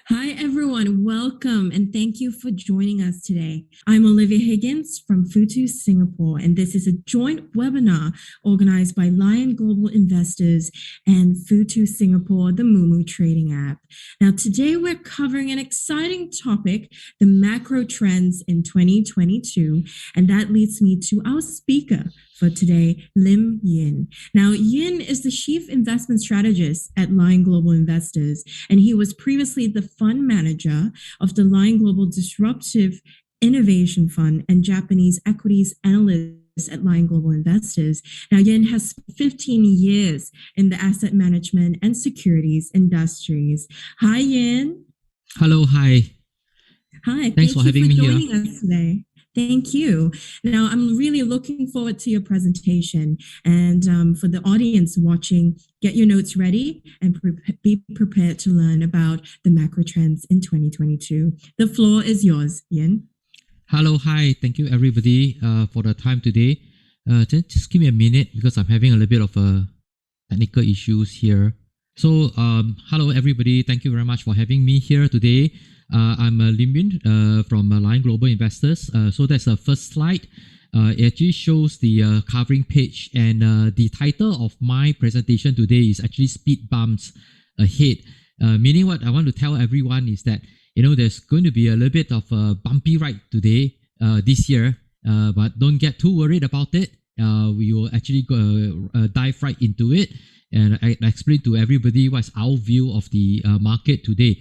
Hi, everyone. Welcome and thank you for joining us today. I'm Olivia Higgins from futusg Singapore, and this is a joint webinar organized by Lion Global Investors and futusg Singapore, the Moomoo trading app. Now, today we're covering an exciting topic, the macro trends in 2022, and that leads me to our speaker for today, Lim Yuin. Now, Yuin is the Chief Investment Strategist at Lion Global Investors, and he was previously the fund manager of the Lion Global Disruptive Innovation Fund and Japanese equities analyst at Lion Global Investors. Now, Yin has 15 years in the asset management and securities industries. Hi, Yin. Hello, hi. Hi, Thanks for having me here. joining us today. Thank you. Now, I'm really looking forward to your presentation. And for the audience watching, get your notes ready and be prepared to learn about the macro trends in 2022. The floor is yours, Yin. Hello, hi. Thank you, everybody, for the time today. Just give me a minute because I'm having a little bit of technical issues here. So, hello, everybody. Thank you very much for having me here today. I'm Lim Yuin from Lion Global Investors. So that's the first slide. It actually shows the covering page, and the title of my presentation today is actually Speed Bumps Ahead. Meaning what I want to tell everyone is that, there's going to be a little bit of a bumpy ride today, this year, but don't get too worried about it. We will actually go, dive right into it, and I explain to everybody what's our view of the market today.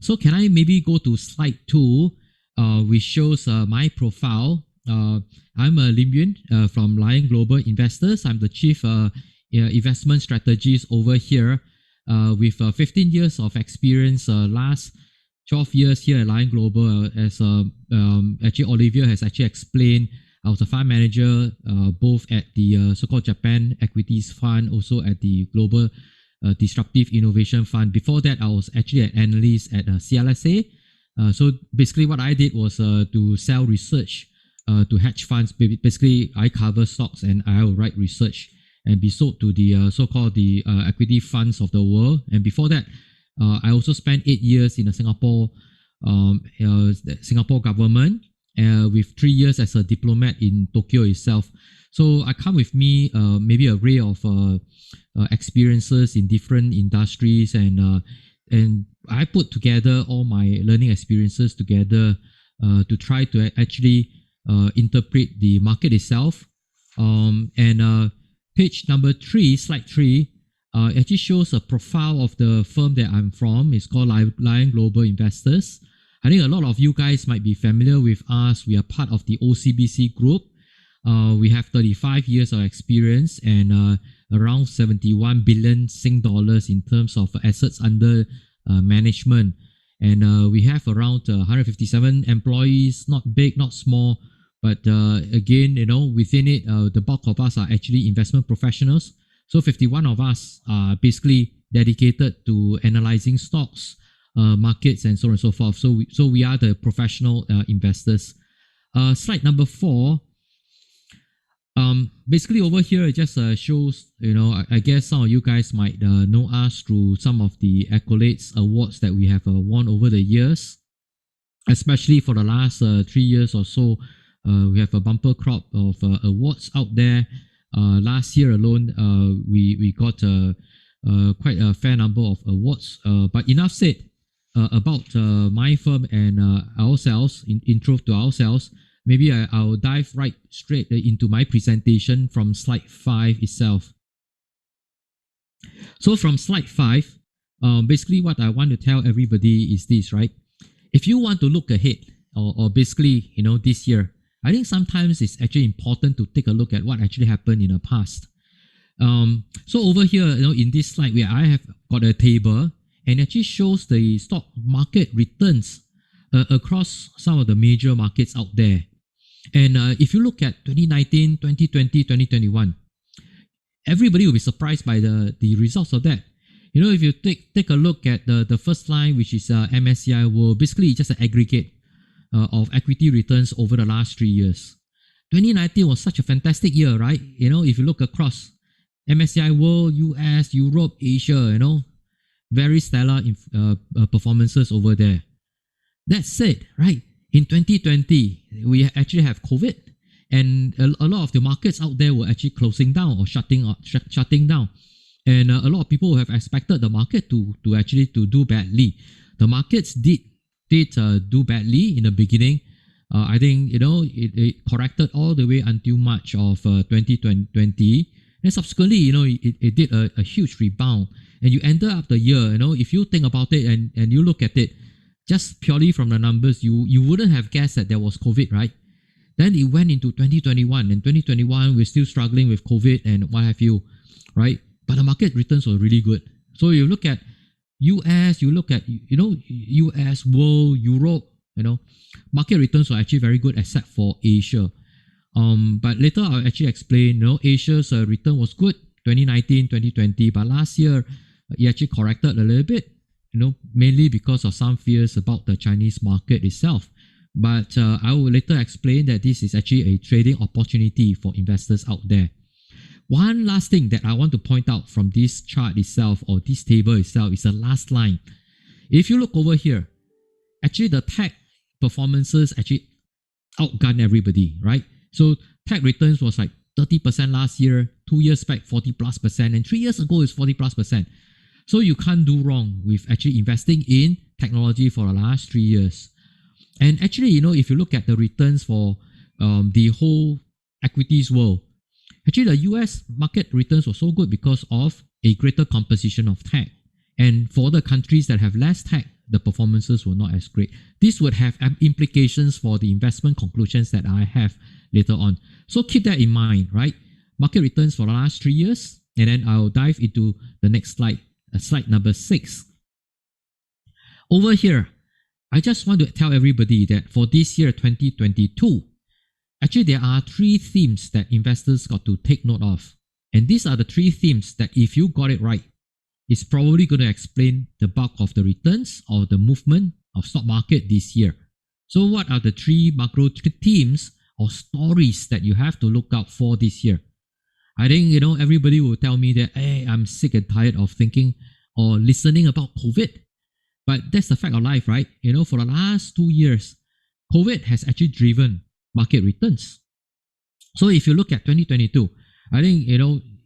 So can I maybe go to slide 2, which shows my profile. I'm Lim Yuin from Lion Global Investors. I'm the Chief Investment Strategist over here with 15 years of experience, last 12 years here at Lion Global. As actually Olivia has actually explained, I was a fund manager both at the so-called Japan Equities Fund, also at the Global Disruptive Innovation Fund. Before that, I was actually an analyst at CLSA. So basically what I did was to sell research to hedge funds. Basically, I cover stocks and I will write research and be sold to the so-called the equity funds of the world. And before that, I also spent 8 years in the Singapore government, with 3 years as a diplomat in Tokyo itself. So I come with me maybe an array of experiences in different industries, and I put together all my learning experiences together to try to actually interpret the market itself. And page number 3, slide 3, actually shows a profile of the firm that I'm from. It's called Lion Global Investors. I think a lot of you guys might be familiar with us. We are part of the OCBC group. We have 35 years of experience and around 71 billion Sing dollars in terms of assets under management. And we have around 157 employees, not big, not small, but again, within it, the bulk of us are actually investment professionals. So 51 of us are basically dedicated to analyzing stocks, markets, and so on and so forth. So we are the professional investors. Slide number 4. Basically over here, it just shows, I guess some of you guys might know us through some of the accolades, awards that we have won over the years, especially for the last 3 years or so. We have a bumper crop of awards out there. Last year alone, we got quite a fair number of awards. But enough said about my firm and ourselves, intro to ourselves. Maybe I'll dive right straight into my presentation from slide 5 itself. So from slide 5, basically what I want to tell everybody is this, right? If you want to look ahead, or basically, this year, I think sometimes it's actually important to take a look at what actually happened in the past. So over here, in this slide, where I have got a table and actually shows the stock market returns across some of the major markets out there. And if you look at 2019, 2020, 2021, everybody will be surprised by the results of that. If you take a look at the first line, which is MSCI World, basically it's just an aggregate of equity returns over the last 3 years. 2019 was such a fantastic year, right? If you look across MSCI World, US, Europe, Asia, very stellar performances over there. That said, right, in 2020, we actually have COVID, and a lot of the markets out there were actually closing down or shutting down. And a lot of people have expected the market to do badly. The markets did do badly in the beginning. I think, it corrected all the way until March of 2020. And subsequently, it did a huge rebound. And you ended up the year, if you think about it and you look at it, just purely from the numbers, you wouldn't have guessed that there was COVID, right? Then it went into 2021. And 2021, we're still struggling with COVID and what have you, right? But the market returns were really good. So you look at US, you look at, US, world, Europe, market returns were actually very good except for Asia. But later I'll actually explain, Asia's return was good, 2019, 2020, but last year it actually corrected a little bit, mainly because of some fears about the Chinese market itself. But I will later explain that this is actually a trading opportunity for investors out there. One last thing that I want to point out from this chart itself or this table itself is the last line. If you look over here, actually the tech performances actually outgun everybody, right? So tech returns was like 30% last year, 2 years back 40+%, and 3 years ago is 40+%. So you can't do wrong with actually investing in technology for the last 3 years. And actually, if you look at the returns for the whole equities world, actually the US market returns were so good because of a greater composition of tech. And for the countries that have less tech, the performances were not as great. This would have implications for the investment conclusions that I have later on. So keep that in mind, right? Market returns for the last 3 years, and then I'll dive into the next slide, slide number 6. Over here, I just want to tell everybody that for this year, 2022, actually there are 3 themes that investors got to take note of. And these are the 3 themes that if you got it right, it's probably going to explain the bulk of the returns or the movement of stock market this year. So what are the 3 macro themes or stories that you have to look out for this year? I think, everybody will tell me that, hey, I'm sick and tired of thinking or listening about COVID. But that's the fact of life, right? For the last 2 years, COVID has actually driven market returns. So if you look at 2022, I think,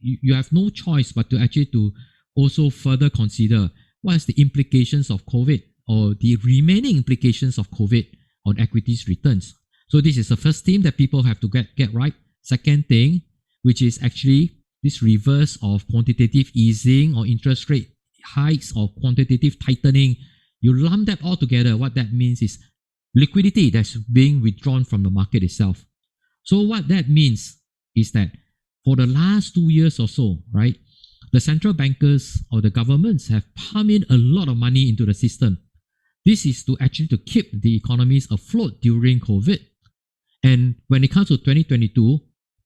you have no choice but to also further consider what is the implications of COVID or the remaining implications of COVID on equities returns. So this is the first theme that people have to get right. Second thing, which is actually this reverse of quantitative easing or interest rate hikes or quantitative tightening. You lump that all together, what that means is liquidity that's being withdrawn from the market itself. So what that means is that for the last 2 years or so, right, the central bankers or the governments have pumped in a lot of money into the system. This is to keep the economies afloat during COVID. And when it comes to 2022,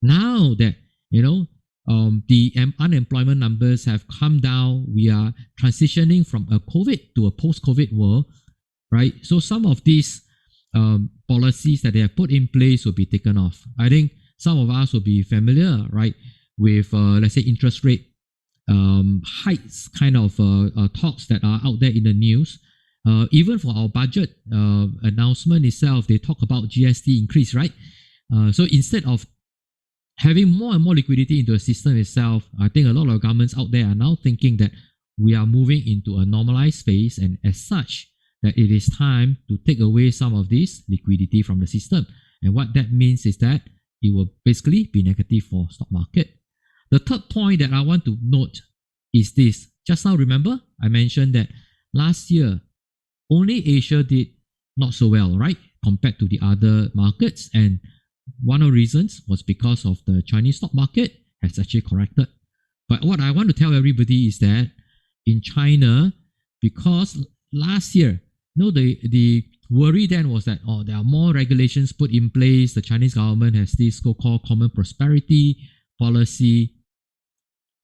now that, the unemployment numbers have come down, we are transitioning from a COVID to a post-COVID world, right? So some of these policies that they have put in place will be taken off. I think some of us will be familiar, right, with, let's say, interest rate heights kind of talks that are out there in the news. Even for our budget announcement itself, they talk about GST increase, right? So instead of having more and more liquidity into the system itself, I think a lot of governments out there are now thinking that we are moving into a normalized phase, and as such, that it is time to take away some of this liquidity from the system. And what that means is that it will basically be negative for stock market. The third point that I want to note is this. Just now, remember, I mentioned that last year, only Asia did not so well, right, compared to the other markets. And one of the reasons was because of the Chinese stock market has actually corrected. But what I want to tell everybody is that in China, because last year, the worry then was that, there are more regulations put in place. The Chinese government has this so-called common prosperity policy.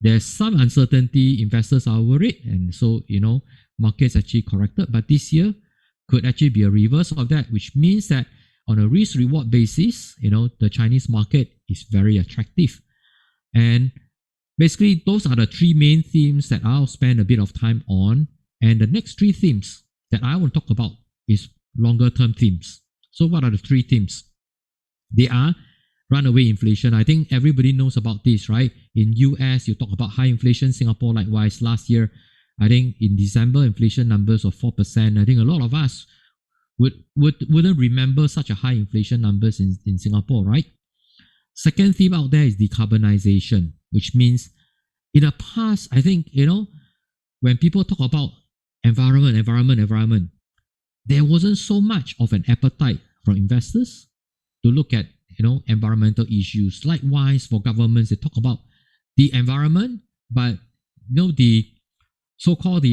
There's some uncertainty, investors are worried, and so, markets actually corrected. But this year could actually be a reverse of that, which means that on a risk-reward basis, the Chinese market is very attractive. And basically, those are the 3 main themes that I'll spend a bit of time on. And the next three themes that I will talk about is longer term themes. So what are the three themes? They are runaway inflation. I think everybody knows about this, right? In US, you talk about high inflation. Singapore, likewise, last year, I think in December, inflation numbers of 4%. I think a lot of us wouldn't remember such a high inflation numbers in Singapore, right? Second theme out there is decarbonization, which means in the past, I think, when people talk about environment, there wasn't so much of an appetite from investors to look at, environmental issues. Likewise, for governments, they talk about the environment, but, the so-called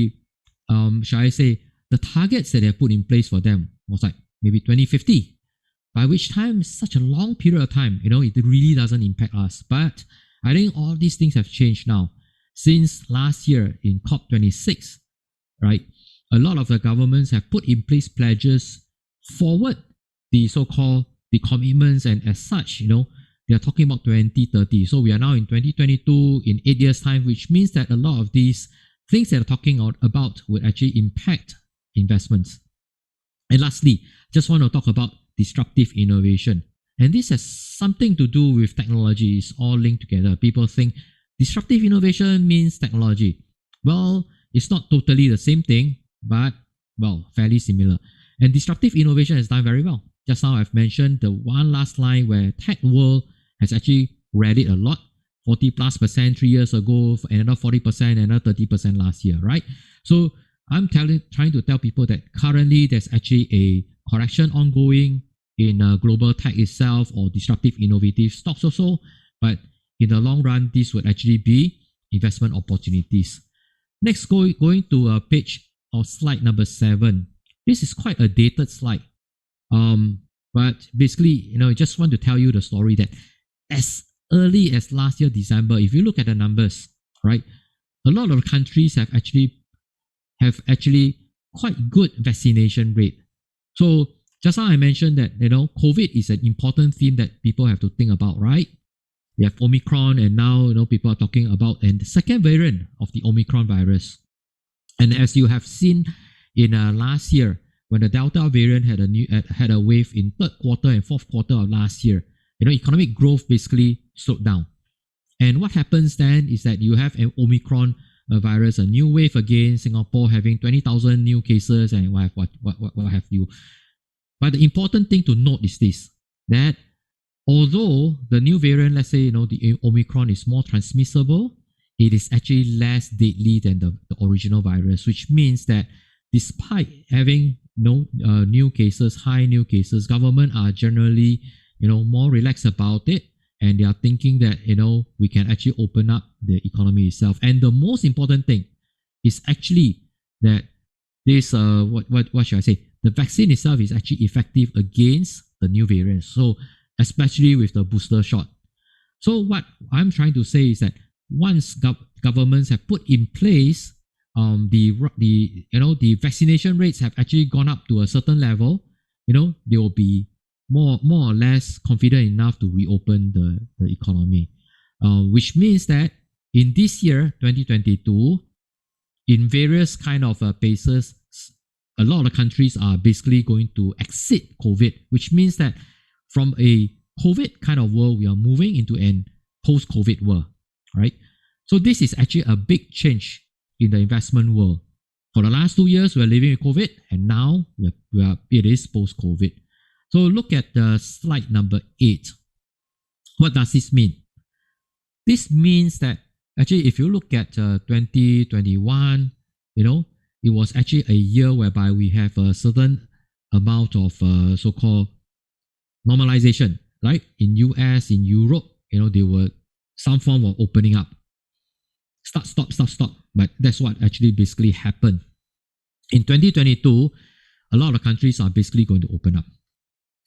shall I say, the targets that they have put in place for them was like maybe 2050, by which time, such a long period of time, it really doesn't impact us. But I think all these things have changed now. Since last year in COP26, right, a lot of the governments have put in place pledges forward the so-called the commitments, and as such, they are talking about 2030. So we are now in 2022, in 8 years' time, which means that a lot of these things that are talking about would actually impact investments. And lastly, just want to talk about disruptive innovation. And this has something to do with technology. It's all linked together. People think disruptive innovation means technology. Well, it's not totally the same thing, but, fairly similar. And disruptive innovation has done very well. Just now I've mentioned the one last line where tech world has actually rallied a lot. 40+% 3 years ago, another 40%, another 30% last year, right? So I'm trying to tell people that currently there's actually a correction ongoing in global tech itself or disruptive innovative stocks also. But in the long run, this would actually be investment opportunities. Next, going to page or slide number 7. This is quite a dated slide. But basically, I just want to tell you the story that as early as last year, December, if you look at the numbers, right, a lot of countries have actually quite good vaccination rate. So just now I mentioned that, COVID is an important theme that people have to think about, right? You have Omicron, and now, people are talking about the second variant of the Omicron virus. And as you have seen in last year, when the Delta variant had a wave in third quarter and fourth quarter of last year, economic growth basically slowed down. And what happens then is that you have an Omicron virus, a new wave again, Singapore having 20,000 new cases and what have you. But the important thing to note is this, that although the new variant, let's say, the Omicron is more transmissible, it is actually less deadly than the original virus, which means that despite having new cases, high new cases, government are generally, more relaxed about it, and they are thinking that, we can actually open up the economy itself. And the most important thing is actually that this, what should I say? The vaccine itself is actually effective against the new variants. So especially with the booster shot. So what I'm trying to say is that once governments have put in place the vaccination rates have actually gone up to a certain level, they will be more or less confident enough to reopen the economy, which means that in this year 2022, in various kind of paces, a lot of countries are basically going to exit COVID, which means that from a COVID kind of world, we are moving into an post-COVID world, right? So this is actually a big change in the investment world. For the last 2 years, we're living with COVID, and now it is post-COVID. So look at the slide number 8. What does this mean? This means that actually, if you look at 2021, it was actually a year whereby we have a certain amount of so-called normalization, right? In US, in Europe, they were some form of opening up. Stop. But that's what actually basically happened. In 2022, a lot of countries are basically going to open up.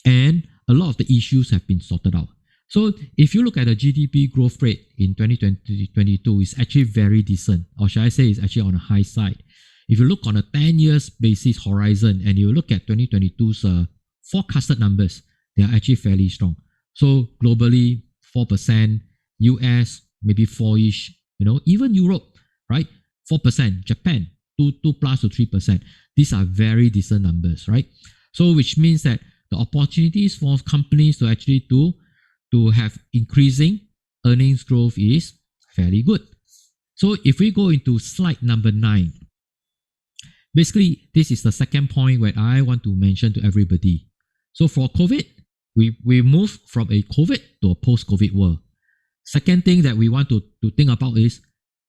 And a lot of the issues have been sorted out. So if you look at the GDP growth rate in 2022, it's actually very decent. Or should I say it's actually on the high side. If you look on a 10 years basis horizon and you look at 2022's forecasted numbers, they are actually fairly strong. So globally, 4%, US, maybe 4-ish, even Europe, right? 4%, Japan, 2 plus to 3%. These are very decent numbers, right? So which means that the opportunities for companies to actually to have increasing earnings growth is fairly good. So if we go into slide number 9, basically this is the second point where I want to mention to everybody. So for COVID, we move from a COVID to a post-COVID world. Second thing that we want to think about is,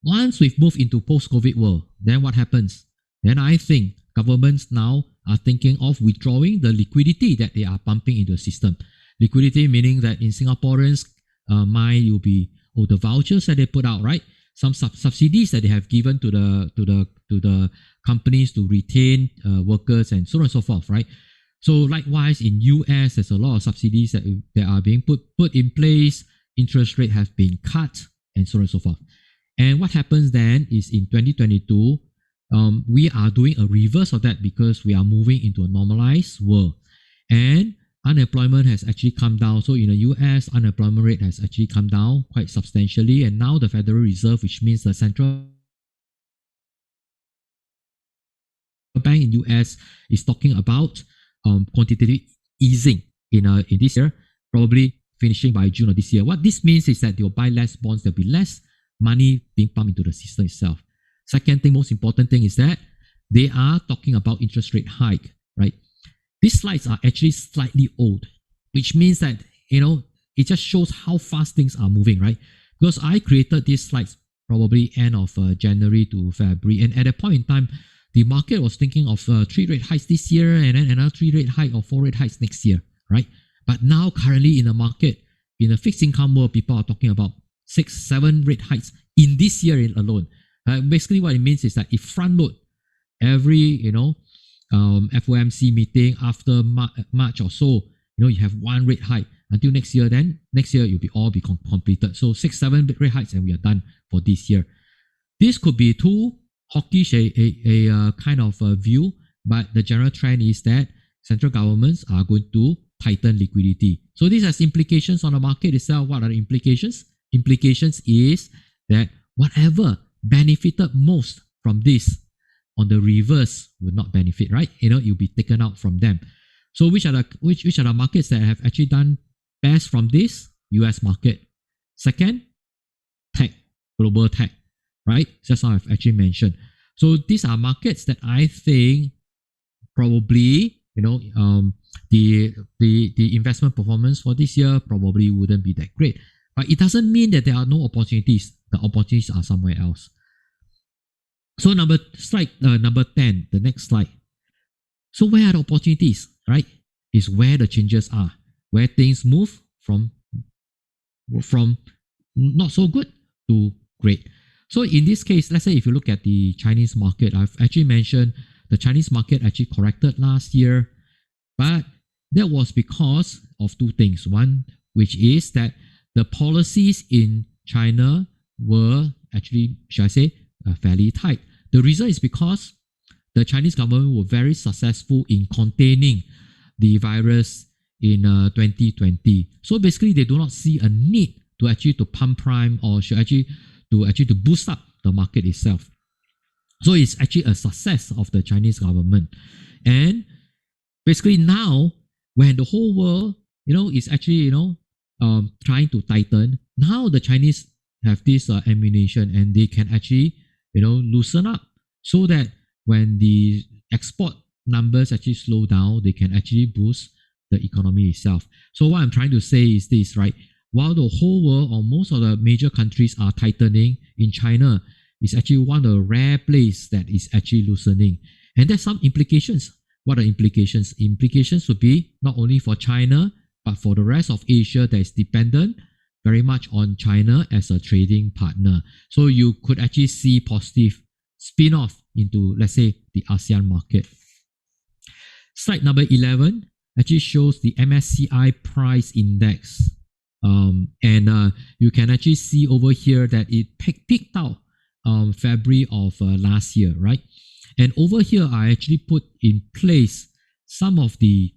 once we've moved into post-COVID world, then what happens? Then I think governments now are thinking of withdrawing the liquidity that they are pumping into the system. Liquidity meaning that in Singaporeans' mind, it will be the vouchers that they put out, right? Some subsidies that they have given to the companies to retain workers and so on and so forth, right? So likewise in US, there's a lot of subsidies that are being put in place. Interest rate have been cut and so on and so forth. And what happens then is in 2022, we are doing a reverse of that because we are moving into a normalized world. And unemployment has actually come down. So in the US, unemployment rate has actually come down quite substantially. And now the Federal Reserve, which means the central bank in US, is talking about quantitative easing in this year, probably finishing by June of this year. What this means is that they'll buy less bonds, there'll be less money being pumped into the system itself. Second thing, most important thing is that they are talking about interest rate hike, right? These slides are actually slightly old, which means that, it just shows how fast things are moving, right? Because I created these slides probably end of January to February. And at that point in time, the market was thinking of 3 rate hikes this year and then another 3 rate hike or 4 rate hikes next year, right? But now currently in the market, in the fixed income world, people are talking about 6, 7 rate hikes in this year alone. Basically what it means is that if front load every, FOMC meeting after March or so, you have 1 rate hike until next year, then next year you'll be completed. So 6, 7 rate hikes and we are done for this year. This could be too hawkish a kind of view, but the general trend is that central governments are going to tighten liquidity. So this has implications on the market itself. What are the implications? Implications is that whatever benefited most from this, on the reverse would not benefit, right? You'll be taken out from them. So which are the markets that have actually done best from this? US market. Second, tech, global tech, right? That's how I've actually mentioned. So these are markets that I think probably, the investment performance for this year probably wouldn't be that great. But it doesn't mean that there are no opportunities. The opportunities are somewhere else. So number 10, the next slide. So where are the opportunities, right? Is where the changes are, where things move from not so good to great. So in this case, let's say if you look at the Chinese market, I've actually mentioned the Chinese market actually corrected last year, but that was because of 2 things. One, which is that the policies in China were actually, should I say, fairly tight. The reason is because the Chinese government were very successful in containing the virus in 2020. So basically, they do not see a need to pump prime or to boost up the market itself. So it's actually a success of the Chinese government. And basically now, when the whole world, is actually, trying to tighten, now the Chinese have this ammunition and they can actually, loosen up so that when the export numbers actually slow down, they can actually boost the economy itself. So what I'm trying to say is this, right? While the whole world or most of the major countries are tightening, in China, it's actually one of the rare places that is actually loosening. And there's some implications. What are implications? Implications would be not only for China, but for the rest of Asia that is dependent very much on China as a trading partner. So you could actually see positive spin-off into, let's say, the ASEAN market. Slide number 11 actually shows the MSCI price index. And you can actually see over here that it peaked out February of last year, right? And over here, I actually put in place some of the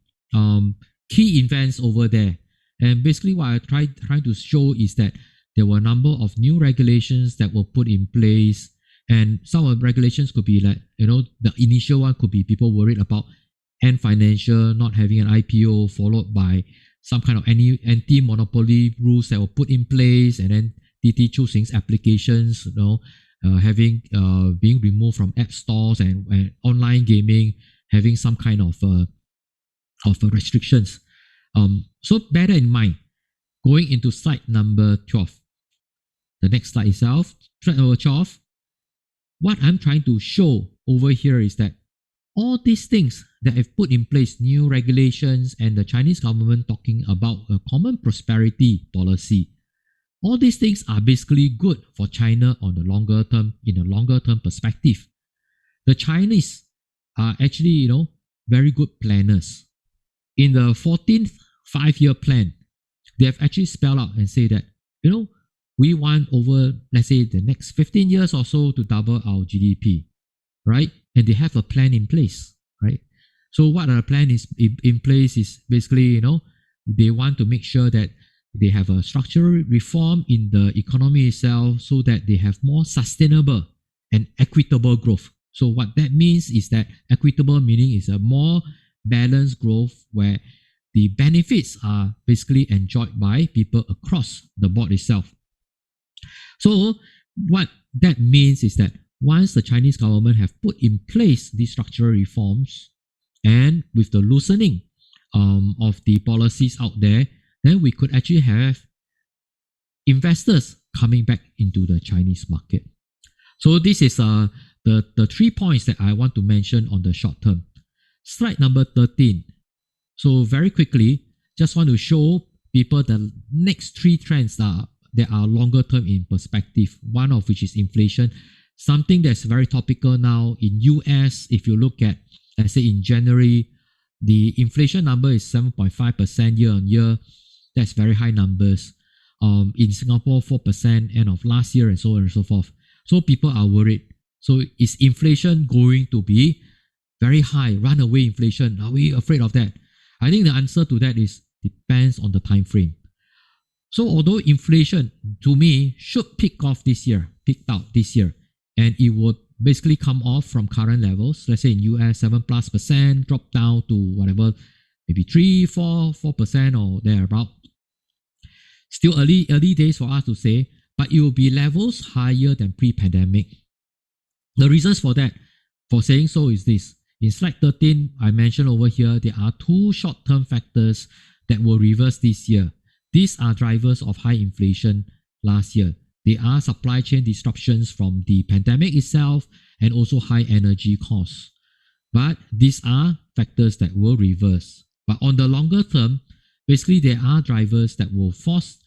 key events over there. And basically what I trying to show is that there were a number of new regulations that were put in place. And some of the regulations could be like, the initial one could be people worried about Ant Financial not having an IPO, followed by some kind of anti-monopoly rules that were put in place, and then TT Choosing's applications, being removed from app stores and online gaming having some kind of restrictions. So bear that in mind. Going into slide number 12. The next slide itself, slide number 12. What I'm trying to show over here is that all these things that have put in place, new regulations and the Chinese government talking about a common prosperity policy, all these things are basically good for China on the longer term, in a longer term perspective. The Chinese are actually, very good planners. In the 14th 5-year plan, they have actually spelled out and say that, we want over, let's say, the next 15 years or so to double our GDP, right? And they have a plan in place, right? So what our plan is in place is basically, they want to make sure that they have a structural reform in the economy itself so that they have more sustainable and equitable growth. So what that means is that equitable meaning is a more balanced growth where the benefits are basically enjoyed by people across the board itself. So what that means is that once the Chinese government have put in place these structural reforms, and with the loosening of the policies out there, then we could actually have investors coming back into the Chinese market. So this is the 3 points that I want to mention on the short term. Slide number 13. So very quickly, just want to show people the next 3 trends that are longer term in perspective. One of which is inflation, something that's very topical now in US. If you look at, let's say in January, the inflation number is 7.5% year on year. That's very high numbers. In Singapore, 4% end of last year, and so on and so forth. So people are worried. So is inflation going to be very high, runaway inflation? Are we afraid of that? I think the answer to that is depends on the time frame. So although inflation, to me, should peaked out this year, and it would basically come off from current levels. Let's say in US, 7+%, drop down to whatever, maybe 4% or thereabout. Still early days for us to say, but it will be levels higher than pre-pandemic. The reasons for that, for saying so, is this. In slide 13, I mentioned over here, there are 2 short-term factors that will reverse this year. These are drivers of high inflation last year. They are supply chain disruptions from the pandemic itself and also high energy costs. But these are factors that will reverse. But on the longer term, basically there are drivers that will force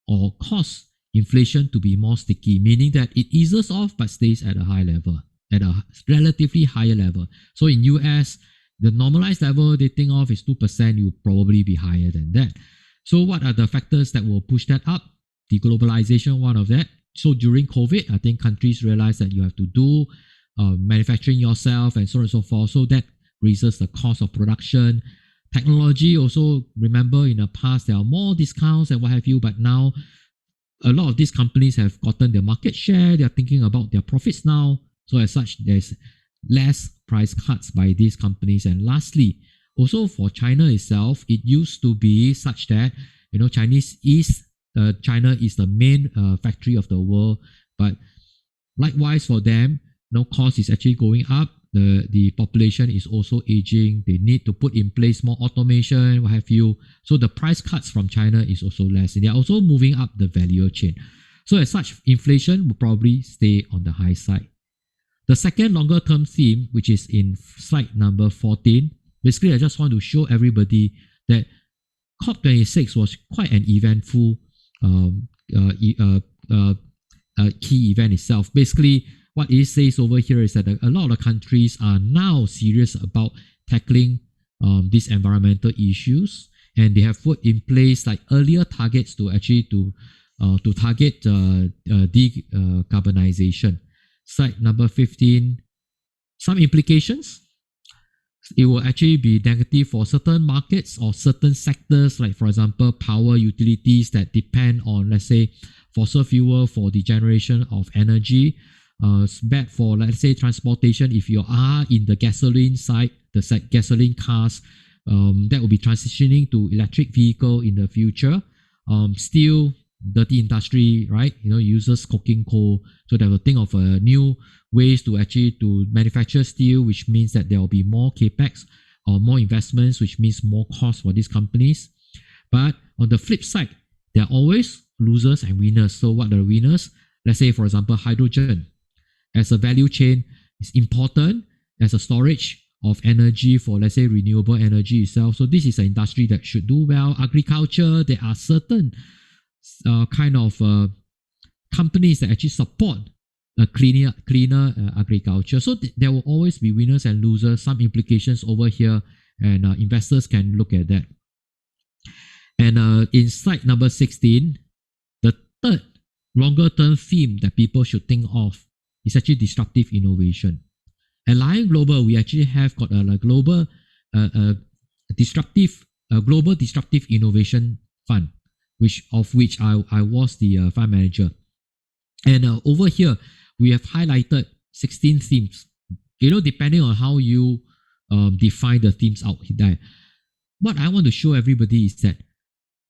or cause inflation to be more sticky, meaning that it eases off but stays at a high level, at a relatively higher level. So in US, the normalized level they think of is 2%, you will probably be higher than that. So what are the factors that will push that up? Deglobalization, one of that. So during COVID, I think countries realize that you have to do manufacturing yourself and so on and so forth. So that raises the cost of production. Technology also, remember in the past, there are more discounts and what have you, but now a lot of these companies have gotten their market share. They are thinking about their profits now. So as such, there's less price cuts by these companies. And lastly, also for China itself, it used to be such that, China is the main factory of the world. But likewise for them, cost is actually going up. The population is also aging. They need to put in place more automation, what have you. So the price cuts from China is also less. And they are also moving up the value chain. So as such, inflation will probably stay on the high side. The second longer term theme, which is in slide number 14, basically I just want to show everybody that COP26 was quite an eventful key event itself. Basically, what it says over here is that a lot of countries are now serious about tackling these environmental issues, and they have put in place like earlier targets to target decarbonization. Slide number 15. Some implications. It will actually be negative for certain markets or certain sectors, like for example, power utilities that depend on, let's say, fossil fuel for the generation of energy. It's bad for, let's say, transportation. If you are in the gasoline side, the gasoline cars, that will be transitioning to electric vehicle in the future. Steel, dirty industry, right? Uses coking coal. So they will think of new ways to manufacture steel, which means that there will be more capex or more investments, which means more cost for these companies. But on the flip side, there are always losers and winners. So what are the winners? Let's say, for example, hydrogen. As a value chain, is important as a storage of energy for, let's say, renewable energy itself. So this is an industry that should do well. Agriculture, there are certain companies that actually support a cleaner agriculture. So there will always be winners and losers, some implications over here, and investors can look at that. And in slide number 16, the third longer term theme that people should think of is actually disruptive innovation. At Lion Global, we actually have got a global disruptive innovation fund, which I was the fund manager. And over here, we have highlighted 16 themes. Depending on how you define the themes out there. What I want to show everybody is that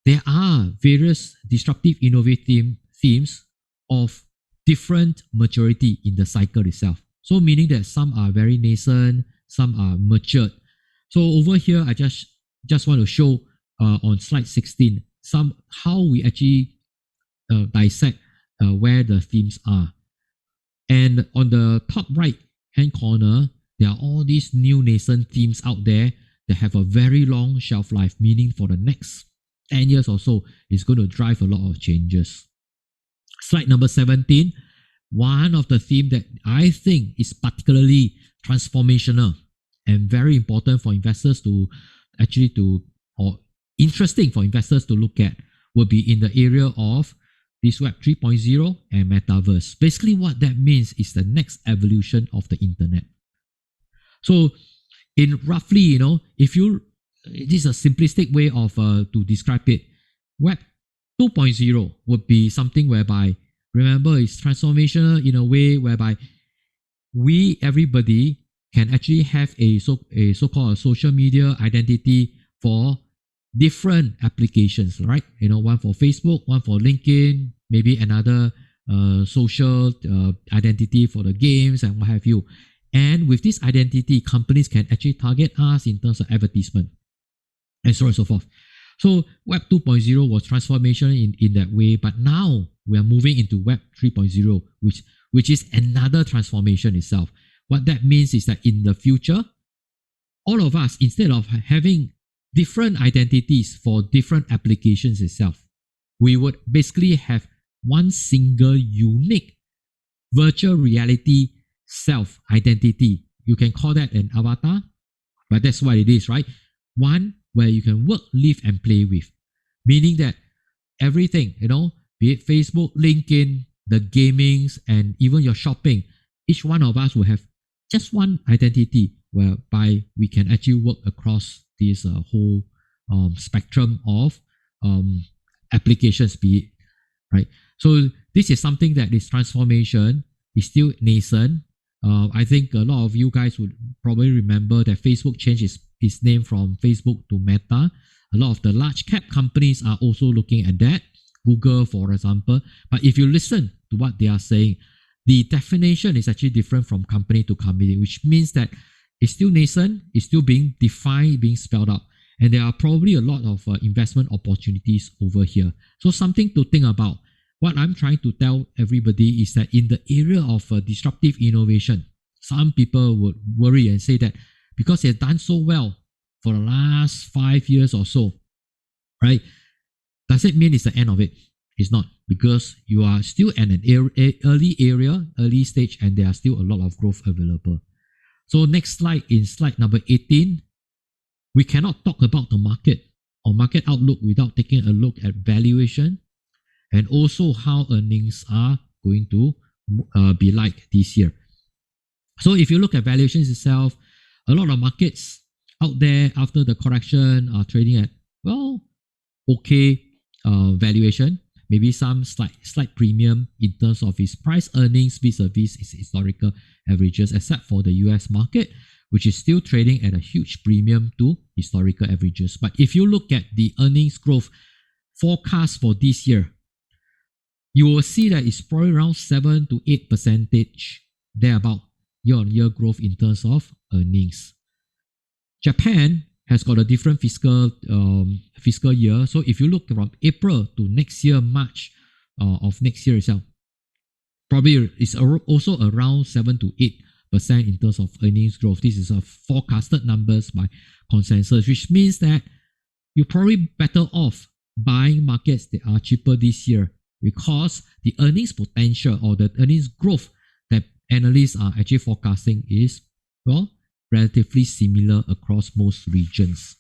there are various disruptive innovative themes of different maturity in the cycle itself. So meaning that some are very nascent, some are matured. So over here, I just want to show on slide 16 how we actually dissect where the themes are. And on the top right hand corner, there are all these new nascent themes out there that have a very long shelf life, meaning for the next 10 years or so, it's going to drive a lot of changes. Slide number 17, one of the themes that I think is particularly transformational and very important for investors or interesting for investors to look at will be in the area of this Web 3.0 and Metaverse. Basically, what that means is the next evolution of the internet. So, in roughly, this is a simplistic way of to describe it. Web 2.0 would be something whereby, remember, it's transformational in a way whereby everybody can actually have a so-called social media identity for different applications, right? One for Facebook, one for LinkedIn, maybe another social identity for the games and what have you. And with this identity, companies can actually target us in terms of advertisement and so on and so forth. So Web 2.0 was transformation in that way, but now we are moving into Web 3.0, which is another transformation itself. What that means is that in the future, all of us, instead of having different identities for different applications itself, we would basically have one single unique virtual reality self-identity. You can call that an avatar, but that's what it is, right? One where you can work, live, and play with. Meaning that everything, be it Facebook, LinkedIn, the gamings, and even your shopping, each one of us will have just one identity whereby we can actually work across this whole spectrum of applications, be it, right? So this is something that this transformation is still nascent. I think a lot of you guys would probably remember that Facebook changed its name from Facebook to Meta. A lot of the large cap companies are also looking at that. Google, for example. But if you listen to what they are saying, the definition is actually different from company to company, which means that it's still nascent, it's still being defined, being spelled out. And there are probably a lot of investment opportunities over here. So something to think about. What I'm trying to tell everybody is that in the area of disruptive innovation, some people would worry and say that because they've done so well for the last 5 years or so, right? Does it mean it's the end of it? It's not, because you are still at an early stage, and there are still a lot of growth available. So next slide, in slide number 18, we cannot talk about the market or market outlook without taking a look at valuation and also how earnings are going to be like this year. So if you look at valuations itself, a lot of markets out there after the correction are trading at, okay, valuation, maybe some slight premium in terms of its price earnings vis-a-vis its historical averages, except for the US market, which is still trading at a huge premium to historical averages. But if you look at the earnings growth forecast for this year, you will see that it's probably around 7 to 8% thereabout year-on-year growth in terms of earnings. Japan has got a different fiscal year. So if you look from April to next year, March of next year itself, probably it's also around 7 to 8% in terms of earnings growth. This is a forecasted numbers by consensus, which means that you're probably better off buying markets that are cheaper this year, because the earnings potential or the earnings growth that analysts are actually forecasting is, well, relatively similar across most regions.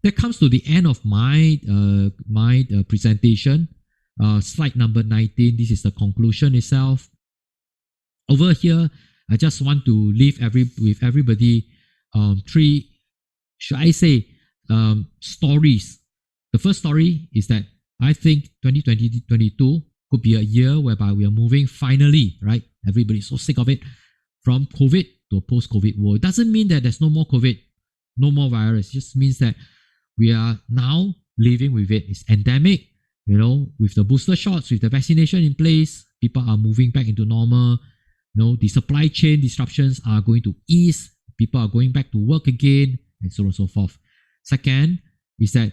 That comes to the end of my presentation. Slide number 19. This is the conclusion itself. Over here, I just want to leave with everybody three, should I say, stories. The first story is that I think 2022 could be a year whereby we are moving finally, right? Everybody's so sick of it, from COVID to a post-COVID world. It doesn't mean that there's no more COVID, no more virus. It just means that we are now living with it. It's endemic, with the booster shots, with the vaccination in place, people are moving back into normal. The supply chain disruptions are going to ease. People are going back to work again, and so on and so forth. Second is that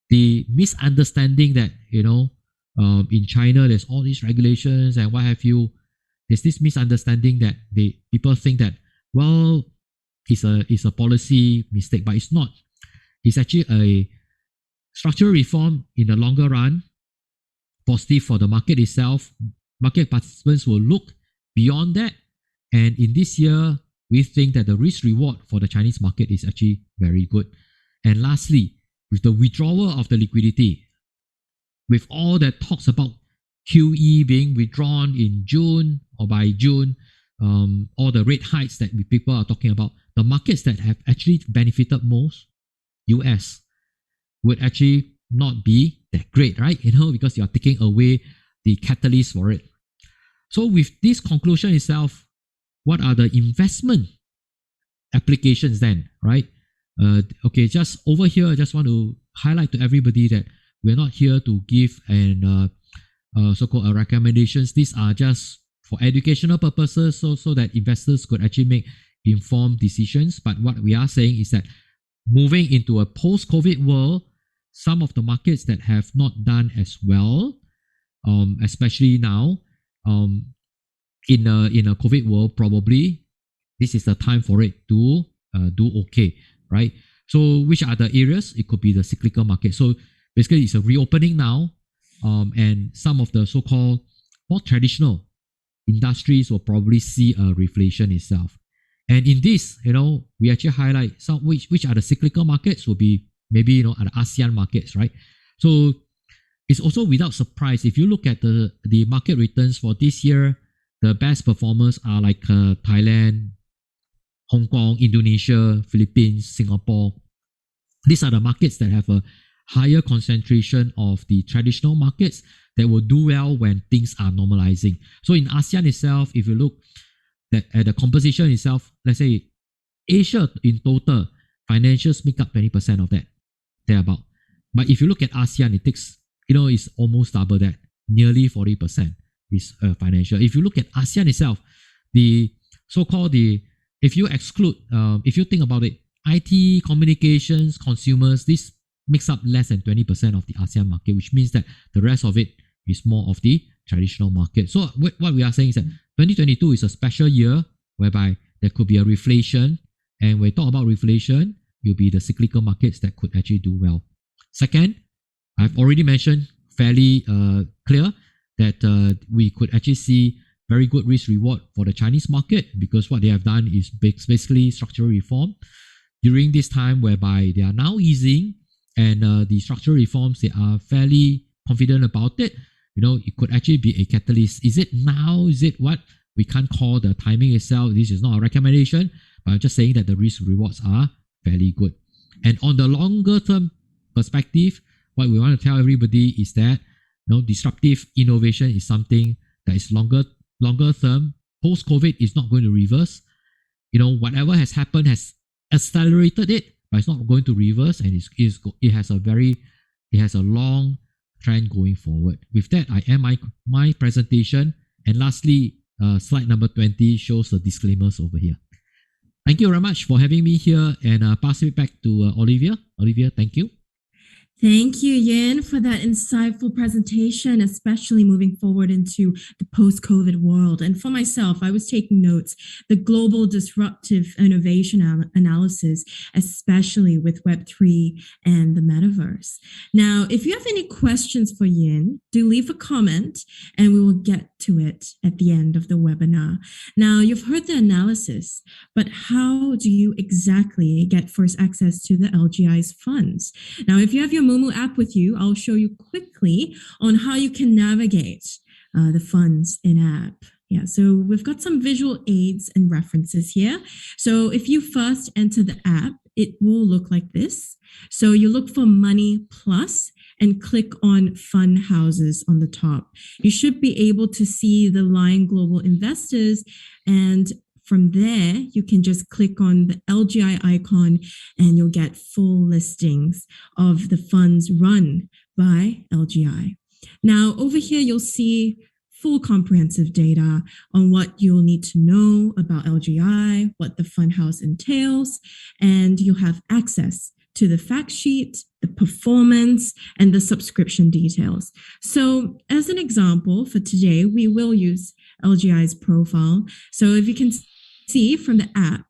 the misunderstanding that, in China, there's all these regulations and what have you. There's this misunderstanding that people think that, well, it's a policy mistake, but it's not. It's actually a structural reform in the longer run, positive for the market itself. Market participants will look beyond that. And in this year, we think that the risk reward for the Chinese market is actually very good. And lastly, with the withdrawal of the liquidity, with all that talks about QE being withdrawn in June or by June, all the rate hikes that people are talking about, the markets that have actually benefited most, US, would actually not be that great, right? Because you are taking away the catalyst for it. So with this conclusion itself, what are the investment applications then, right? Okay, just over here, I just want to highlight to everybody that we're not here to give an so-called recommendations. These are just for educational purposes, so that investors could actually make informed decisions. But what we are saying is that moving into a post-COVID world, some of the markets that have not done as well, especially now, in a COVID world, probably this is the time for it to do okay, right? So which are the areas? It could be the cyclical market. So basically, it's a reopening now, and some of the so-called more traditional industries will probably see a reflation itself. And in this, we actually highlight some which are the cyclical markets will be maybe, are the ASEAN markets, right? So it's also without surprise. If you look at the market returns for this year, the best performers are like Thailand, Hong Kong, Indonesia, Philippines, Singapore. These are the markets that have a higher concentration of the traditional markets that will do well when things are normalizing. So in ASEAN itself, if you look at the composition itself, let's say Asia in total, financials make up 20% of that, thereabout. But if you look at ASEAN, it takes, it's almost double that, nearly 40% is financial. If you look at ASEAN itself, the so-called if you exclude, if you think about it, IT, communications, consumers, this makes up less than 20% of the ASEAN market, which means that the rest of it is more of the traditional market. So what we are saying is that 2022 is a special year whereby there could be a reflation, and when we talk about reflation, it will be the cyclical markets that could actually do well. Second, I've already mentioned fairly clear that we could actually see very good risk reward for the Chinese market, because what they have done is basically structural reform during this time whereby they are now easing, and the structural reforms, they are fairly confident about it. It could actually be a catalyst. Is it now? Is it what? We can't call the timing itself. This is not a recommendation, but I'm just saying that the risk rewards are fairly good. And on the longer term perspective, what we want to tell everybody is that disruptive innovation is something that is longer term. Post COVID is not going to reverse. Whatever has happened has accelerated it, but it's not going to reverse, and it has a long trend going forward. With that, I end my presentation. And lastly, slide number 20 shows the disclaimers over here. Thank you very much for having me here, and pass it back to Olivia. Olivia, thank you. Thank you, Yin, for that insightful presentation, especially moving forward into the post-COVID world. And for myself, I was taking notes, the global disruptive innovation analysis, especially with Web3 and the metaverse. Now, if you have any questions for Yin, do leave a comment and we will get to it at the end of the webinar. Now, you've heard the analysis, but how do you exactly get first access to the LGI's funds? Now, if you have your Moomoo app with you, I'll show you quickly on how you can navigate the funds in app. Yeah, so we've got some visual aids and references here. So if you first enter the app, it will look like this. So you look for MoneyPlus and click on Fund Houses on the top. You should be able to see the lionglobalinvestors, and from there, you can just click on the LGI icon and you'll get full listings of the funds run by LGI. Now, over here, you'll see full comprehensive data on what you'll need to know about LGI, what the fund house entails, and you'll have access to the fact sheet, the performance, and the subscription details. So as an example for today, we will use LGI's profile. So if you can see from the app,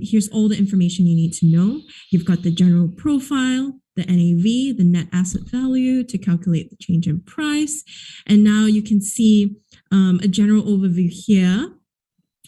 here's all the information you need to know. You've got the general profile, the NAV, the net asset value to calculate the change in price. And now you can see a general overview here.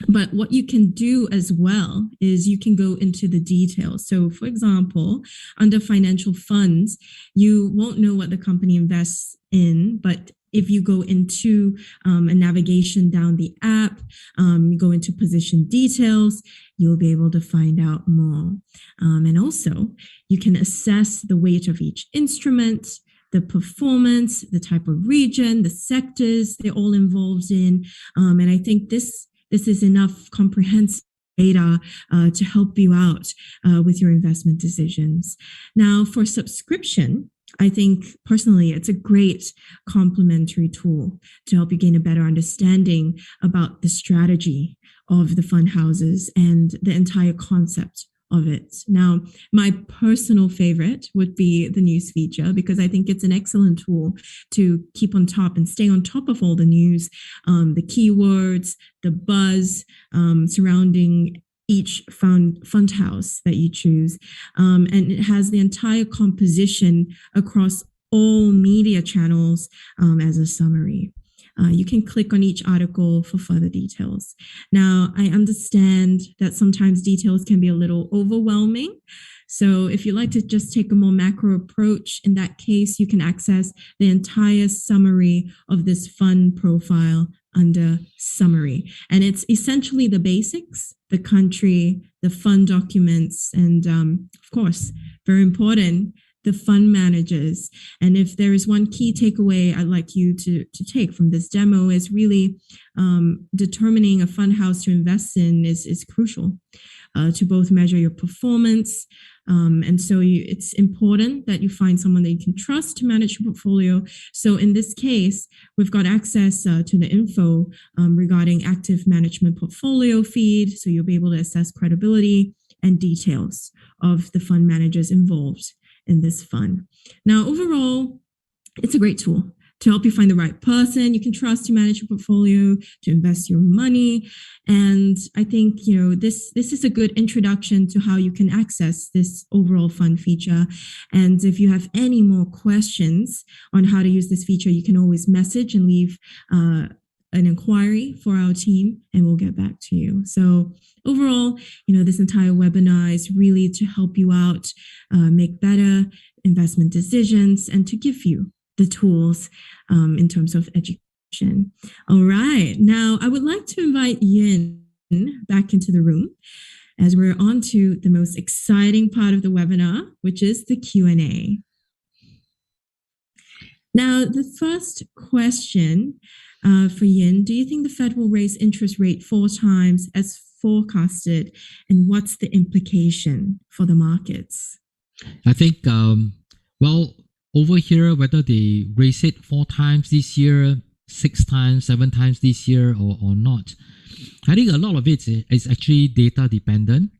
But what you can do as well is you can go into the details. So for example, under financial funds, you won't know what the company invests in, but if you go into a navigation down the app, you go into position details, you'll be able to find out more. And also, you can assess the weight of each instrument, the performance, the type of region, the sectors they're all involved in. And I think this is enough comprehensive data to help you out with your investment decisions. Now, for subscription, I think personally, it's a great complementary tool to help you gain a better understanding about the strategy of the fund houses and the entire concept of it. Now, my personal favorite would be the news feature because I think it's an excellent tool to keep on top and stay on top of all the news, the keywords, the buzz surrounding each fund house that you choose. And it has the entire composition across all media channels as a summary. You can click on each article for further details. Now, I understand that sometimes details can be a little overwhelming. So if you'd like to just take a more macro approach, in that case, you can access the entire summary of this fund profile under summary. And it's essentially the basics, the country, the fund documents, and of course, very important, the fund managers. And if there is one key takeaway I'd like you to take from this demo is really determining a fund house to invest in is crucial to both measure your performance. And so it's important that you find someone that you can trust to manage your portfolio. So in this case, we've got access to the info regarding active management portfolio feed. So you'll be able to assess credibility and details of the fund managers involved in this fund. Now, overall, it's a great tool to help you find the right person you can trust to manage your portfolio, to invest your money. And I think, this is a good introduction to how you can access this overall fund feature. And if you have any more questions on how to use this feature, you can always message and leave an inquiry for our team and we'll get back to you. So overall, this entire webinar is really to help you out, make better investment decisions and to give you the tools in terms of education. All right. Now, I would like to invite Yin back into the room as we're on to the most exciting part of the webinar, which is the Q&A. Now, the first question for Yin, do you think the Fed will raise interest rate 4 times as forecasted? And what's the implication for the markets? I think, well, over here, whether they raise it 4 times this year, 6 times, 7 times this year, or not, I think a lot of it is actually data dependent,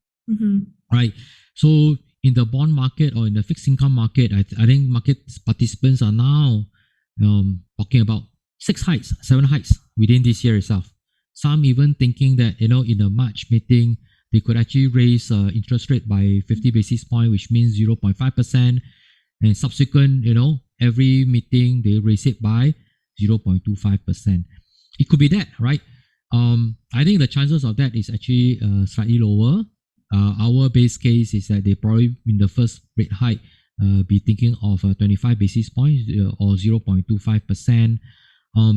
right? So in the bond market or in the fixed income market, I think market participants are now talking about 6 hikes, 7 hikes within this year itself. Some even thinking that, in the March meeting, they could actually raise interest rate by 50 basis points, which means 0.5%. And subsequent, every meeting, they raise it by 0.25%. It could be that, right? I think the chances of that is actually slightly lower. Our base case is that they probably, in the first rate hike, be thinking of 25 basis points or 0.25%.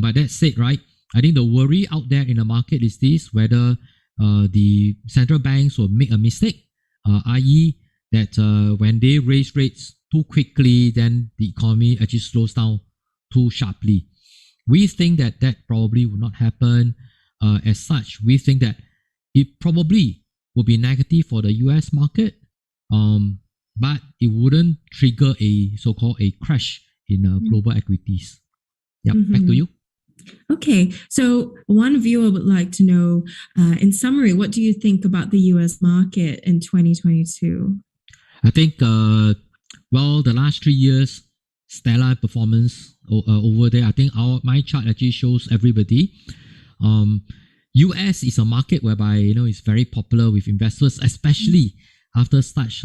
But that said, right, I think the worry out there in the market is this, whether the central banks will make a mistake, i.e. that when they raise rates too quickly, then the economy actually slows down too sharply. We think that probably will not happen. As such, we think that it probably will be negative for the US market, but it wouldn't trigger a so-called a crash in global equities. Yeah, back to you. Okay, so one viewer would like to know, in summary, what do you think about the US market in 2022? I think, well, the last 3 years, stellar performance over there. I think my chart actually shows everybody. US is a market whereby, it's very popular with investors, especially after such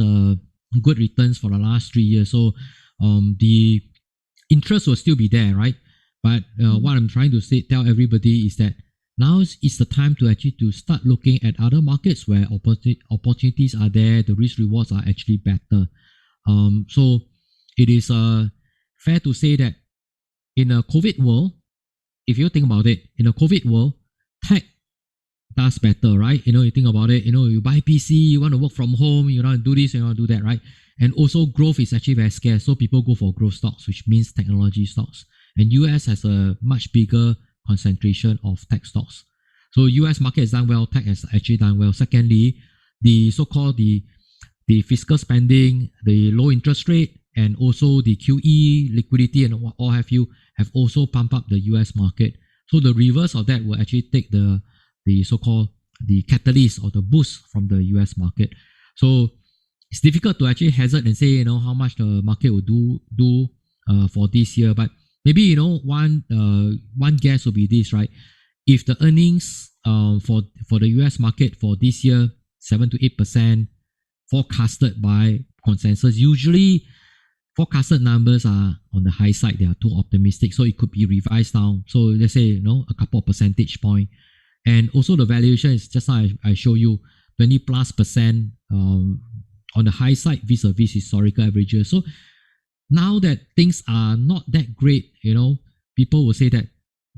good returns for the last 3 years. So the interest will still be there, right? But what I'm trying to tell everybody is that now is the time to actually to start looking at other markets where opportunities are there, the risk rewards are actually better. So it is fair to say that in a COVID world, if you think about it, in a COVID world, tech does better, right? You think about it, you buy PC, you want to work from home, you want to do this, you want to do that, right? And also growth is actually very scarce. So people go for growth stocks, which means technology stocks. And US has a much bigger concentration of tech stocks. So US market has done well, tech has actually done well. Secondly, the so-called the fiscal spending, the low interest rate, and also the QE, liquidity, and all have also pumped up the US market. So the reverse of that will actually take the so-called the catalyst or the boost from the US market. So it's difficult to actually hazard and say, how much the market will do for this year. But maybe, one guess will be this, right? If the earnings for the US market for this year, 7 to 8% forecasted by consensus, usually forecasted numbers are on the high side. They are too optimistic. So it could be revised down. So let's say, a couple of percentage point. And also the valuation is just like I show you, 20+% on the high side vis-a-vis historical averages. So now that things are not that great, people will say that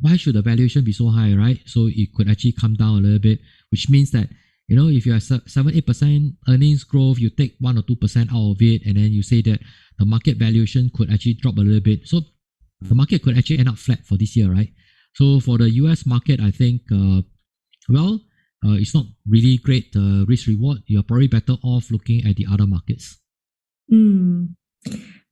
why should the valuation be so high, right? So it could actually come down a little bit, which means that, if you have 7-8% earnings growth, you take 1 or 2% out of it, and then you say that the market valuation could actually drop a little bit. So the market could actually end up flat for this year, right? So for the US market, I think, it's not really great risk reward. You're probably better off looking at the other markets.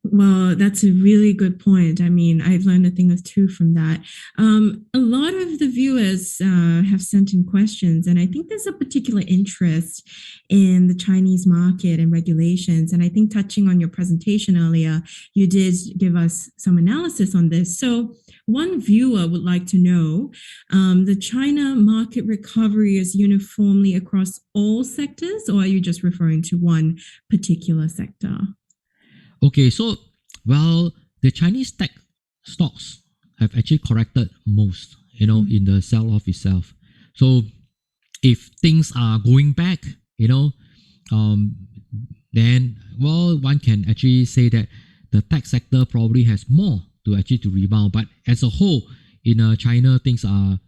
Well, that's a really good point. I mean, I've learned a thing or two from that. A lot of the viewers have sent in questions, and I think there's a particular interest in the Chinese market and regulations. And I think touching on your presentation earlier, you did give us some analysis on this. So one viewer would like to know, the China market recovery is uniformly across all sectors, or are you just referring to one particular sector? Okay, so, the Chinese tech stocks have actually corrected most, in the sell-off itself. So if things are going back, then, one can actually say that the tech sector probably has more to rebound. But as a whole, in China, things are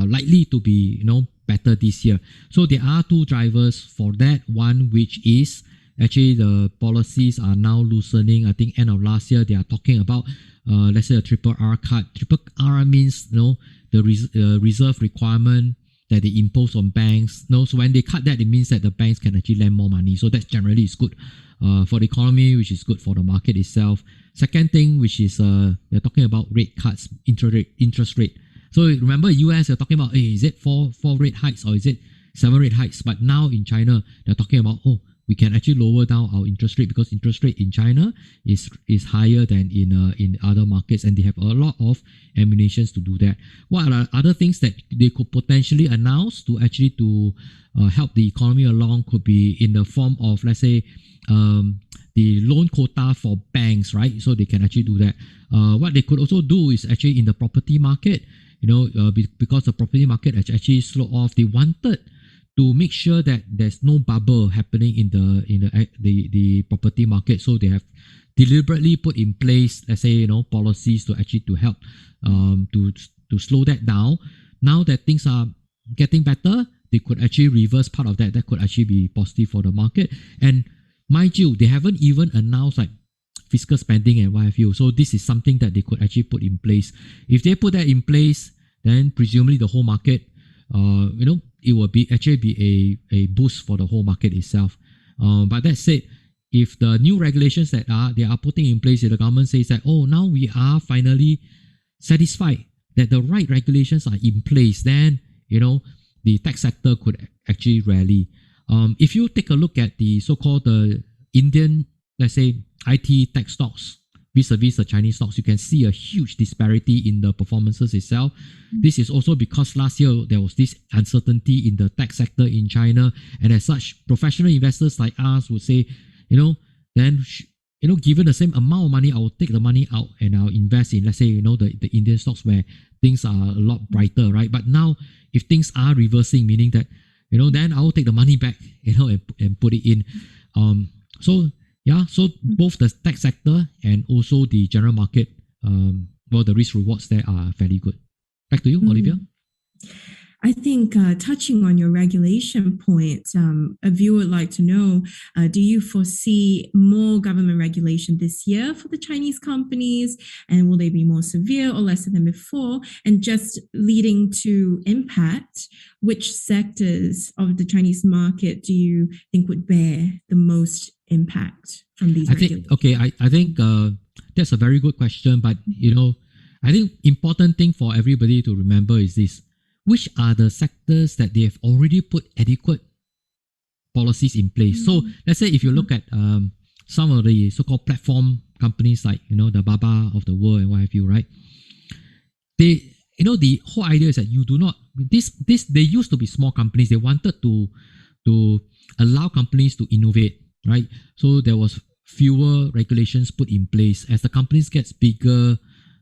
likely to be, better this year. So there are two drivers for that. One, which is actually the policies are now loosening. I think end of last year they are talking about let's say a triple R cut. Triple R means the reserve requirement that they impose on banks. So when they cut that, it means that the banks can actually lend more money. So that generally is good for the economy, which is good for the market itself. Second thing, which is they're talking about rate cuts, interest rate. So remember, US they're talking about, hey, is it four rate hikes or is it 7 rate hikes? But now in China, they're talking about, we can actually lower down our interest rate because interest rate in China is higher than in other markets, and they have a lot of ammunitions to do that. What are other things that they could potentially announce to actually help the economy along? Could be in the form of, let's say, the loan quota for banks, right? So they can actually do that. What they could also do is actually in the property market, because the property market has actually slowed off. They wanted to make sure that there's no bubble happening in the property market. So they have deliberately put in place, let's say, policies to actually to help to slow that down. Now that things are getting better, they could actually reverse part of that. That could actually be positive for the market. And mind you, they haven't even announced like fiscal spending and what have you. So this is something that they could actually put in place. If they put that in place, then presumably the whole market, it will be a boost for the whole market itself. But that said, if the new regulations that they are putting in place, if the government says that, now we are finally satisfied that the right regulations are in place, then the tech sector could actually rally. If you take a look at the so-called Indian, let's say, IT tech stocks vis-a-vis the Chinese stocks, you can see a huge disparity in the performances itself. This is also because last year there was this uncertainty in the tech sector in China, and as such, professional investors like us would say, given the same amount of money, I will take the money out and I'll invest in, let's say, the Indian stocks where things are a lot brighter, right? But now, if things are reversing, meaning that, then I will take the money back, and put it in. So both the tech sector and also the general market, the risk rewards there are fairly good. Back to you, Olivia. I think touching on your regulation point, a viewer would like to know, do you foresee more government regulation this year for the Chinese companies? And will they be more severe or lesser than before? And just leading to impact, which sectors of the Chinese market do you think would bear the most impact from these regulations? I think that's a very good question. But, I think important thing for everybody to remember is this. Which are the sectors that they have already put adequate policies in place? So let's say if you look at some of the so-called platform companies like, the Baba of the world and what have you, right? They, the whole idea is that you do not, they used to be small companies. They wanted to allow companies to innovate, right? So there was fewer regulations put in place. As the companies gets bigger,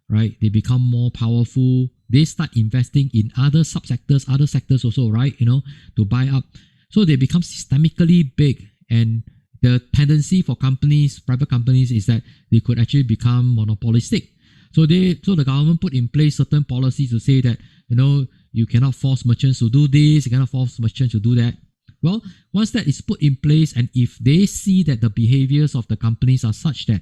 right, they become more powerful. They start investing in other subsectors, other sectors also, right, to buy up. So they become systemically big. And the tendency for companies, private companies, is that they could actually become monopolistic. So the government put in place certain policies to say that, you cannot force merchants to do this, you cannot force merchants to do that. Well, once that is put in place, and if they see that the behaviors of the companies are such that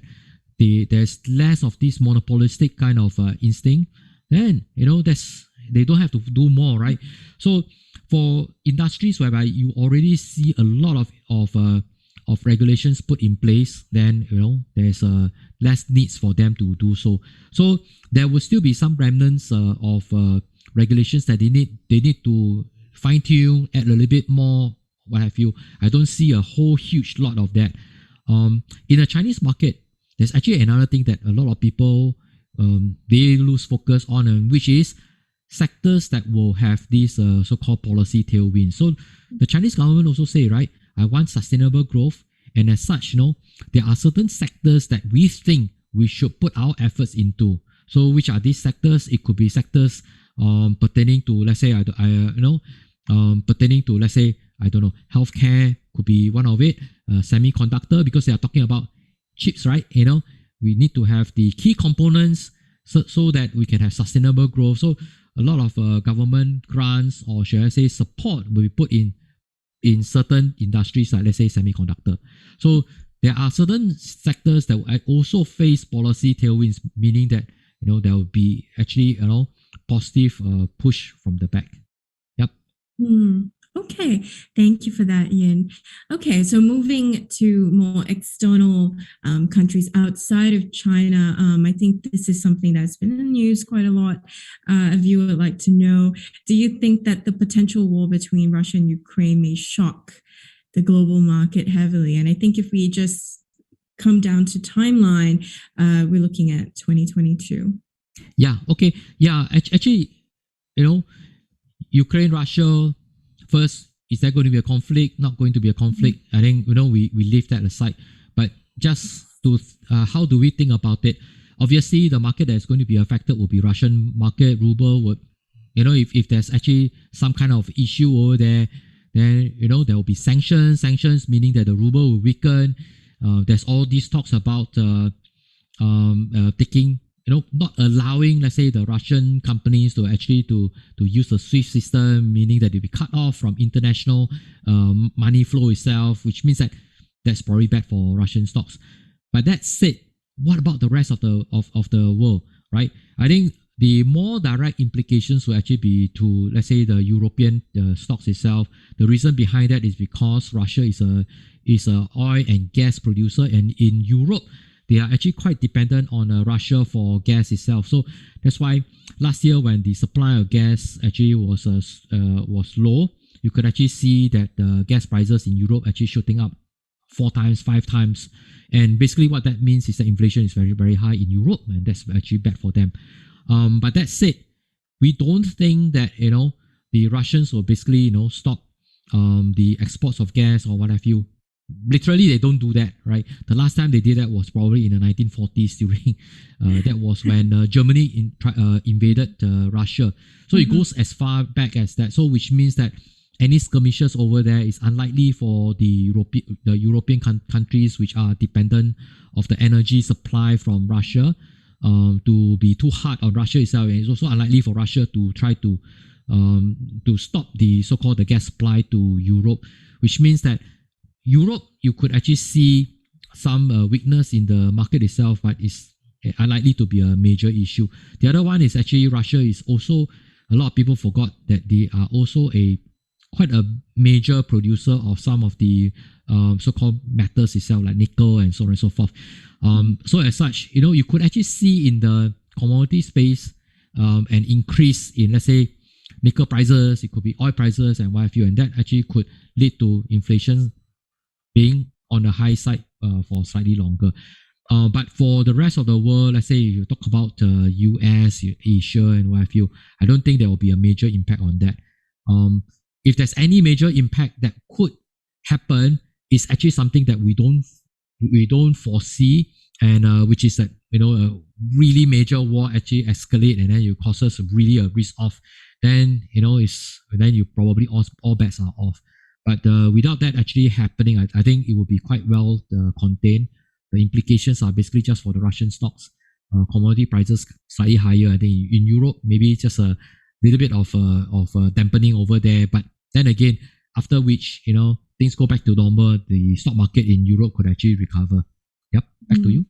there's less of this monopolistic kind of instinct, then they don't have to do more, right? So for industries whereby you already see a lot of regulations put in place, then there's less needs for them to do so. So there will still be some remnants of regulations that they need to fine tune, add a little bit more, what have you. I don't see a whole huge lot of that. In the Chinese market, there's actually another thing that a lot of people they lose focus on, and which is sectors that will have this so-called policy tailwind. So the Chinese government also say, right, I want sustainable growth, and as such, there are certain sectors that we think we should put our efforts into. So which are these sectors? It could be sectors pertaining to, let's say, pertaining to, let's say, I don't know, healthcare could be one of it. Semiconductor, because they are talking about chips, right? We need to have the key components so that we can have sustainable growth. So a lot of government grants, or should I say support, will be put in in certain industries, like let's say semiconductor. So there are certain sectors that will also face policy tailwinds, meaning that there will be actually positive push from the back. Yep. Okay, thank you for that, Yin. Okay, so moving to more external countries outside of China, I think this is something that's been in the news quite a lot. A viewer would like to know, do you think that the potential war between Russia and Ukraine may shock the global market heavily? And I think if we just come down to timeline, we're looking at 2022. Yeah, okay. Yeah, actually, Ukraine, Russia, first, is there going to be a conflict? Not going to be a conflict. I think, we leave that aside. But just to, how do we think about it? Obviously, the market that's going to be affected will be Russian market. Ruble would, if there's actually some kind of issue over there, then, there will be sanctions. Sanctions meaning that the ruble will weaken. There's all these talks about taking, not allowing, let's say, the Russian companies to actually to use the SWIFT system, meaning that they'll be cut off from international money flow itself, which means that that's probably bad for Russian stocks. But that said, what about the rest of the world, right? I think the more direct implications will actually be to, let's say, the European stocks itself. The reason behind that is because Russia is a oil and gas producer, and in Europe, they are actually quite dependent on Russia for gas itself. So that's why last year, when the supply of gas actually was low, you could actually see that the gas prices in Europe actually shooting up 4 times, 5 times. And basically what that means is that inflation is very, very high in Europe, and that's actually bad for them. But that said, we don't think that, the Russians will basically, stop the exports of gas or what have you. Literally, they don't do that, right? The last time they did that was probably in the 1940s during, that was when Germany invaded Russia. So it goes as far back as that. So which means that any skirmishes over there is unlikely for the European countries which are dependent of the energy supply from Russia to be too hard on Russia itself. And it's also unlikely for Russia to try to stop the so-called the gas supply to Europe, which means that Europe, you could actually see some weakness in the market itself, but it's unlikely to be a major issue. The other one is actually Russia is also, a lot of people forgot that they are also quite a major producer of some of the so-called metals itself, like nickel and so on and so forth. So as such, you could actually see in the commodity space an increase in, let's say, nickel prices, it could be oil prices and what have you, and that actually could lead to inflation being on the high side for slightly longer. But for the rest of the world, let's say if you talk about US, Asia and what have you, I don't think there will be a major impact on that. If there's any major impact that could happen, it's actually something that we don't foresee, and which is that a really major war actually escalate and then you causes really a risk off. Then then you probably all bets are off. But without that actually happening, I think it will be quite well contained. The implications are basically just for the Russian stocks. Commodity prices slightly higher. I think in Europe, maybe just a little bit of dampening over there. But then again, after which, things go back to normal, the stock market in Europe could actually recover. Yep, back to you.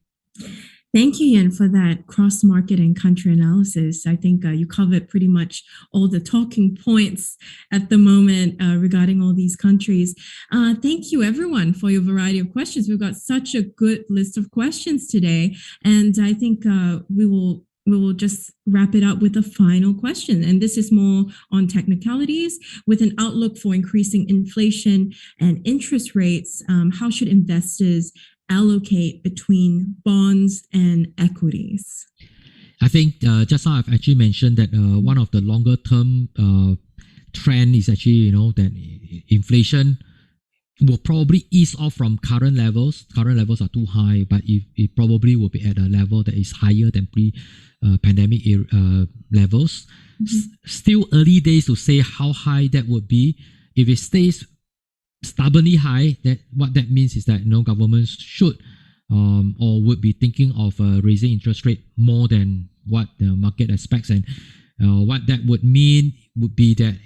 Thank you, Yen, for that cross-market and country analysis. I think you covered pretty much all the talking points at the moment regarding all these countries. Thank you, everyone, for your variety of questions. We've got such a good list of questions today, and I think we will just wrap it up with a final question. And this is more on technicalities. With an outlook for increasing inflation and interest rates, how should investors allocate between bonds and equities? I think just now I've actually mentioned that one of the longer term trend is actually, that inflation will probably ease off from current levels. Current levels are too high, but it probably will be at a level that is higher than pre-pandemic levels. Still early days to say how high that would be. If it stays stubbornly high, what that means is that governments should or would be thinking of raising interest rate more than what the market expects, and what that would mean would be that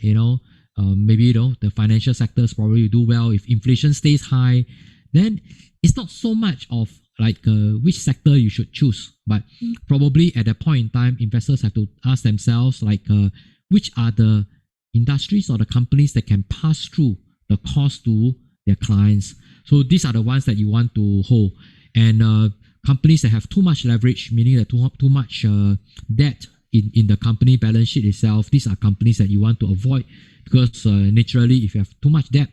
maybe the financial sectors probably do well. If inflation stays high, then it's not so much of like which sector you should choose, but probably at that point in time, investors have to ask themselves like which are the industries or the companies that can pass through the cost to their clients. So these are the ones that you want to hold. And companies that have too much leverage, meaning that too much debt in the company balance sheet itself, these are companies that you want to avoid, because naturally, if you have too much debt,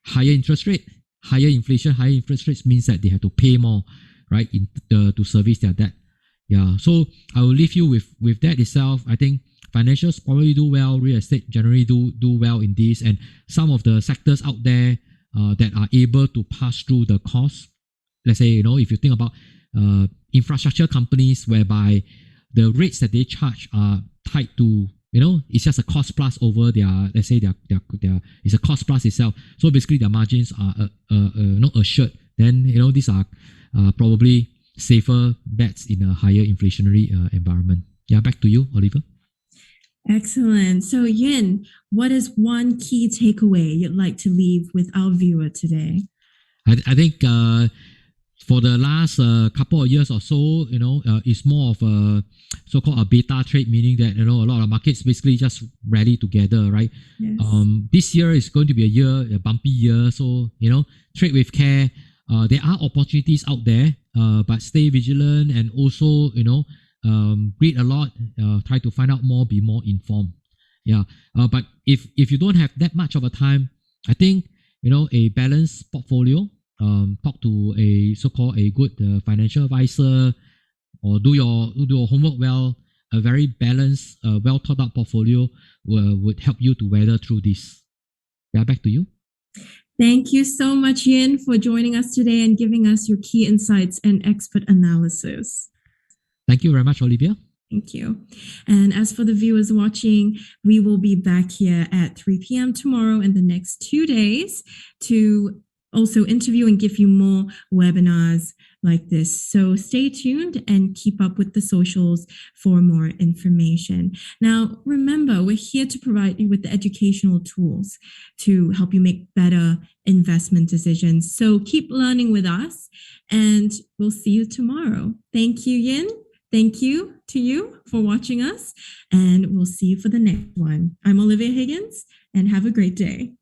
higher interest rate, higher inflation, higher interest rates means that they have to pay more, right, to service their debt. Yeah, so I will leave you with that itself. I think financials probably do well, real estate generally do well in this, and some of the sectors out there that are able to pass through the cost. Let's say, if you think about infrastructure companies whereby the rates that they charge are tied to, it's just a cost plus over their, let's say their it's a cost plus itself. So basically their margins are not assured. Then, these are probably safer bets in a higher inflationary environment. Yeah, back to you, Oliver. Excellent. So Yin, what is one key takeaway you'd like to leave with our viewer today? I think for the last couple of years or so, it's more of a so-called a beta trade, meaning that a lot of markets basically just rally together, right? Yes. This year is going to be a bumpy year, so trade with care. There are opportunities out there, but stay vigilant and also read a lot, try to find out more, be more informed. Yeah, but if you don't have that much of a time, I think a balanced portfolio. Talk to a so-called a good financial advisor, or do your homework well. A very balanced, well thought out portfolio would help you to weather through this. Yeah, back to you. Thank you so much, Yin, for joining us today and giving us your key insights and expert analysis. Thank you very much, Olivia. Thank you. And as for the viewers watching, we will be back here at 3 p.m. tomorrow and the next 2 days to also interview and give you more webinars like this. So stay tuned and keep up with the socials for more information. Now, remember, we're here to provide you with the educational tools to help you make better investment decisions. So keep learning with us and we'll see you tomorrow. Thank you, Yin. Thank you to you for watching us, and we'll see you for the next one. I'm Olivia Higgins, and have a great day.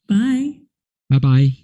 Bye. Bye-bye.